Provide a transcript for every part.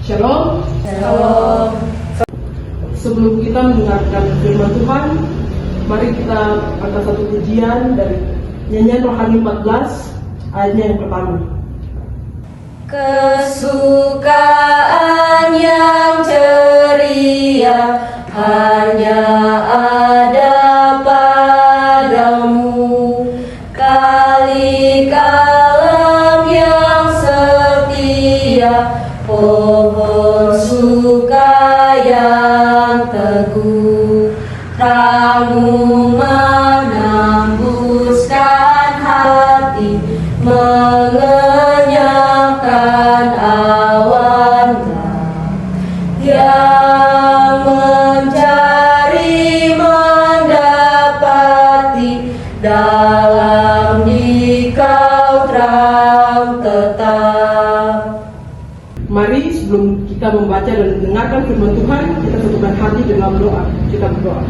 Shalom. Shalom. Sebelum kita mendengarkan firman Tuhan, mari kita angkat satu pujian dari nyanyian Rohani 14 ayatnya yang pertama. Kesukaan yang ceria hanya ada padamu, kali kalam yang setia, pohon suka yang teguh, terangmu menembuskan hati, mengenyangkan awan yang mencari mendapati, dalam dikau terang tetap. Mari sebelum kita membaca dan mendengarkan firman Tuhan, kita satukan hati dalam doa. Kita berdoa.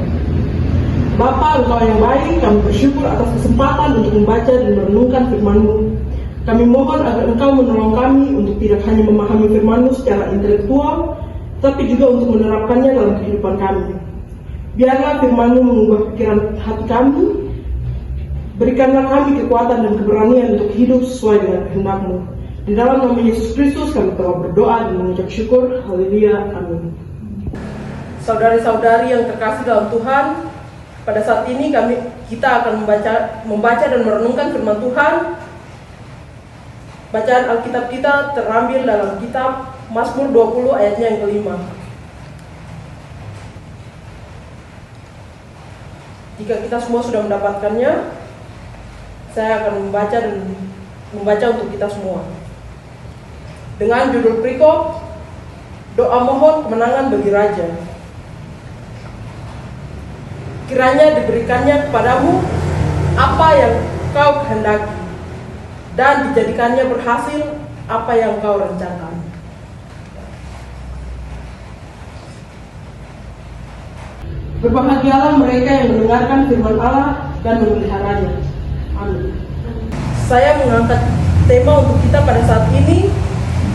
Bapa, Engkau yang baik, kami bersyukur atas kesempatan untuk membaca dan merenungkan firman-Mu. Kami mohon agar Engkau menolong kami untuk tidak hanya memahami firman-Mu secara intelektual, tapi juga untuk menerapkannya dalam kehidupan kami. Biarlah firman-Mu mengubah pikiran hati kami. Berikanlah kami kekuatan dan keberanian untuk hidup sesuai dengan kehendak-Mu. Di dalam nama Yesus Kristus kami telah berdoa dan mengucap syukur. Haleluya. Amin. Saudari-saudari yang terkasih dalam Tuhan, pada saat ini kita akan membaca dan merenungkan firman Tuhan. Bacaan Alkitab kita terambil dalam kitab Mazmur 20 ayatnya yang kelima. Jika kita semua sudah mendapatkannya, saya akan membaca untuk kita semua. Dengan judul perikop, doa mohon kemenangan bagi Raja. Kiranya diberikannya kepadamu apa yang kau kehendaki, dan dijadikannya berhasil apa yang kau rencanakan. Berbahagialah mereka yang mendengarkan firman Allah dan memeliharanya. Amin. Saya mengangkat tema untuk kita pada saat ini,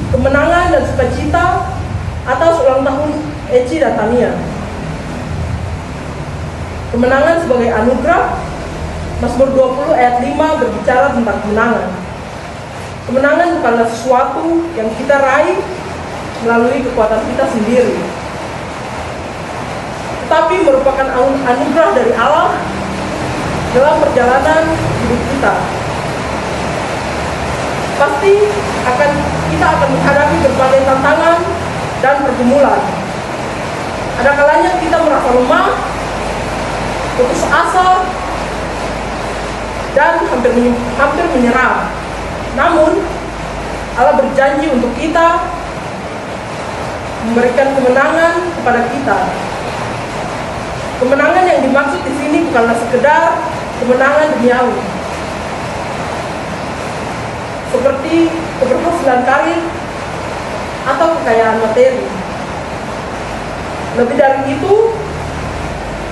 kemenangan dan sukacita atas ulang tahun Eci dan Tania. Kemenangan sebagai anugerah. Mazmur 20 ayat 5 berbicara tentang kemenangan. Kemenangan bukanlah sesuatu yang kita raih melalui kekuatan kita sendiri, tetapi merupakan anugerah dari Allah dalam perjalanan hidup kita. Pasti kita akan menghadapi berbagai tantangan dan pergumulan. Ada kalanya kita merasa lemah, putus asa, dan hampir menyerah. Namun, Allah berjanji untuk kita memberikan kemenangan kepada kita. Kemenangan yang dimaksud di sini bukanlah sekedar kemenangan duniawi, seperti keberhasilan karir atau kekayaan materi. Lebih dari itu,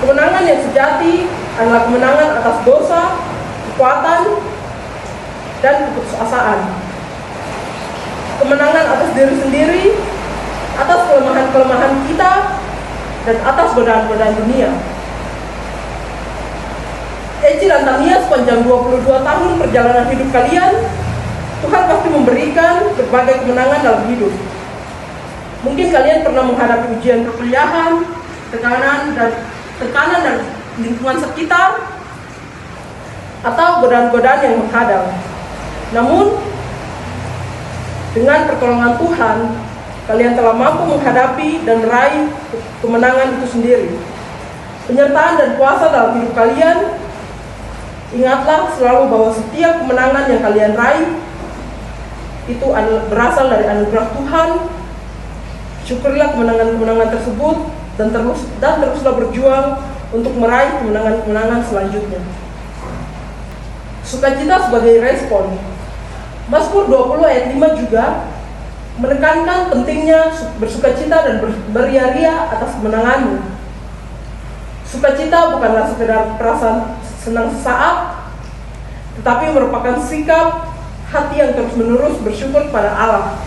kemenangan yang sejati adalah kemenangan atas dosa, kekuatan, dan keputusasaan. Kemenangan atas diri sendiri, atas kelemahan-kelemahan kita, dan atas godaan-godaan dunia. Eci dan Tania, sepanjang 22 tahun perjalanan hidup kalian, Tuhan pasti memberikan berbagai kemenangan dalam hidup. Mungkin kalian pernah menghadapi ujian perkuliahan, tekanan dan lingkungan sekitar, atau godaan-godaan yang menghadang. Namun, dengan pertolongan Tuhan, kalian telah mampu menghadapi dan meraih kemenangan itu sendiri. Penyertaan dan kuasa dalam hidup kalian, ingatlah selalu bahwa setiap kemenangan yang kalian raih itu berasal dari anugerah Tuhan. Syukurilah kemenangan-kemenangan tersebut dan teruslah berjuang untuk meraih kemenangan-kemenangan selanjutnya. Sukacita sebagai respon. Mazmur 20 ayat 5 juga menekankan pentingnya bersukacita dan beria-ria atas kemenanganmu. Sukacita bukanlah sekedar perasaan senang sesaat, tetapi merupakan sikap hati yang terus-menerus bersyukur kepada Allah.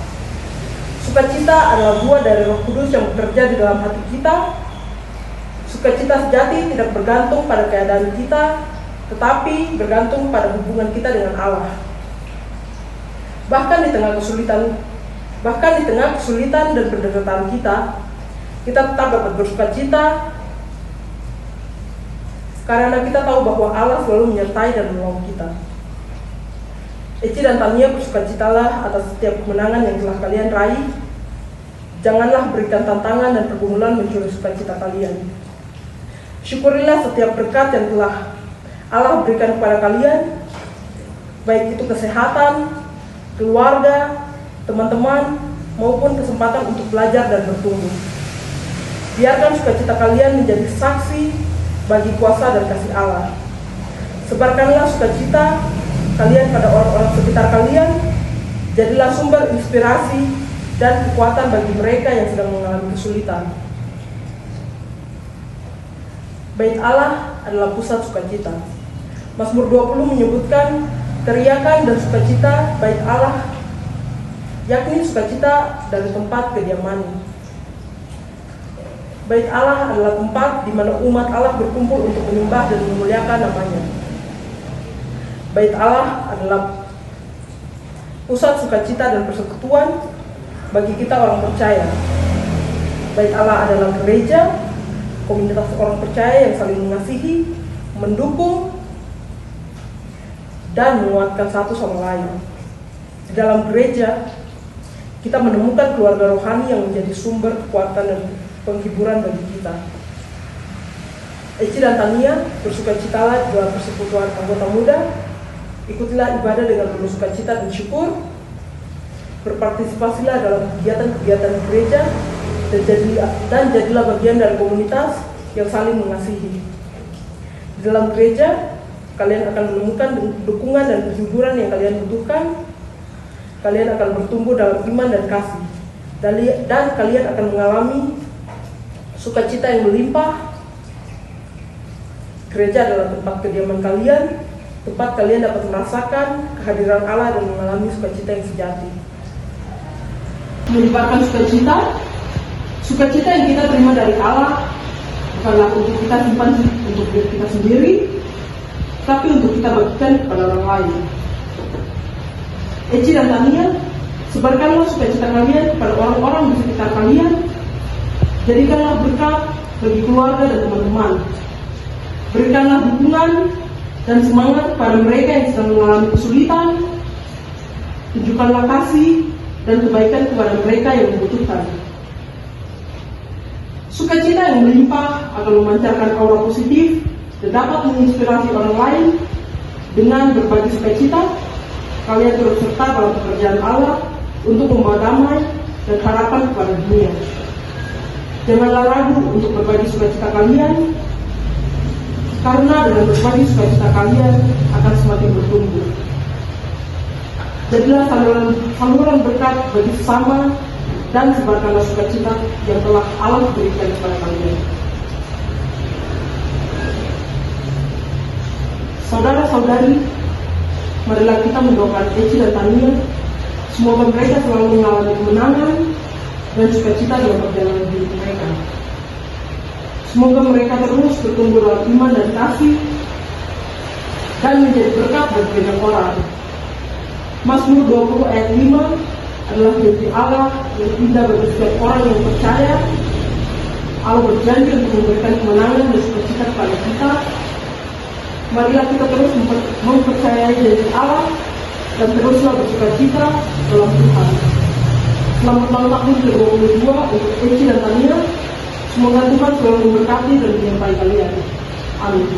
Sukacita adalah buah dari Roh Kudus yang bekerja di dalam hati kita. Sukacita sejati tidak bergantung pada keadaan kita, tetapi bergantung pada hubungan kita dengan Allah. Bahkan di tengah kesulitan dan penderitaan kita tetap dapat bersukacita karena kita tahu bahwa Allah selalu menyertai dan menolong kita. Eci dan Tania, bersukacitalah atas setiap kemenangan yang telah kalian raih. Janganlah berikan tantangan dan pergumulan mencuri sukacita kalian. Syukurilah setiap berkat yang telah Allah berikan kepada kalian, baik itu kesehatan, keluarga, teman-teman, maupun kesempatan untuk belajar dan bertumbuh. Biarkan sukacita kalian menjadi saksi bagi kuasa dan kasih Allah. Sebarkanlah sukacita kalian pada orang-orang sekitar kalian. Jadilah sumber inspirasi dan kekuatan bagi mereka yang sedang mengalami kesulitan. Bait Allah adalah pusat sukacita. Mazmur 20 menyebutkan teriakan dan sukacita bait Allah, yakni sukacita dari tempat kediamannya. Bait Allah adalah tempat di mana umat Allah berkumpul untuk menyembah dan memuliakan namanya. Bait Allah adalah pusat sukacita dan persekutuan bagi kita orang percaya. Bait Allah adalah gereja, komunitas orang percaya yang saling mengasihi, mendukung, dan menguatkan satu sama lain. Di dalam gereja, kita menemukan keluarga rohani yang menjadi sumber kekuatan dan penghiburan bagi kita. Eci dan Tania, bersukacitalah dalam persekutuan anggota muda. Ikutilah ibadah dengan penuh sukacita dan syukur. Berpartisipasilah dalam kegiatan-kegiatan gereja dan jadilah bagian dari komunitas yang saling mengasihi. Di dalam gereja, kalian akan menemukan dukungan dan penghiburan yang kalian butuhkan. Kalian akan bertumbuh dalam iman dan kasih, dan kalian akan mengalami sukacita yang melimpah. Gereja adalah tempat kediaman kalian, tempat kalian dapat merasakan kehadiran Allah dan mengalami sukacita yang sejati. Menyebarkan sukacita yang kita terima dari Allah bukanlah untuk kita simpan untuk diri kita sendiri, tapi untuk kita bagikan kepada orang lain. Eci dan Tania, sebarkanlah sukacita kalian kepada orang-orang di sekitar kalian. Jadikanlah berkat bagi keluarga dan teman-teman. Berikanlah dukungan dan semangat kepada mereka yang sedang mengalami kesulitan. Tunjukkanlah kasih dan kebaikan kepada mereka yang membutuhkan. Sukacita yang melimpah akan memancarkan aura positif dan dapat menginspirasi orang lain. Dengan berbagi sukacita, kalian turut serta dalam pekerjaan Allah untuk membawa damai dan harapan kepada dunia. Janganlah ragu untuk berbagi sukacita kalian, karena dengan berbagi sukacita kalian akan semakin bertumbuh. Jadilah saluran berkat bagi sesama dan sebarkanlah sukacita yang telah Allah berikan kepada kalian. Saudara-saudari, marilah kita mendoakan Eci dan Tania. Semoga mereka selalu mengalami kemenangan dan sukacita dalam perjalanan hidup mereka. Semoga mereka terus bertumbuh dalam iman dan kasih dan menjadi berkat bagi banyak orang. Mazmur 20 ayat 5 adalah janji Allah yang indah bagi setiap orang yang percaya. Allah berjanji untuk memberikan kemenangan dan sukacita kepada kita. Marilah kita terus mempercayai janji Allah dan teruslah bersukacita dalam Tuhan. Selamat ulang tahun ke-22 untuk Eci dan Tania. Semoga Tuhan selalu memberkati dan menyertai kalian. Amin.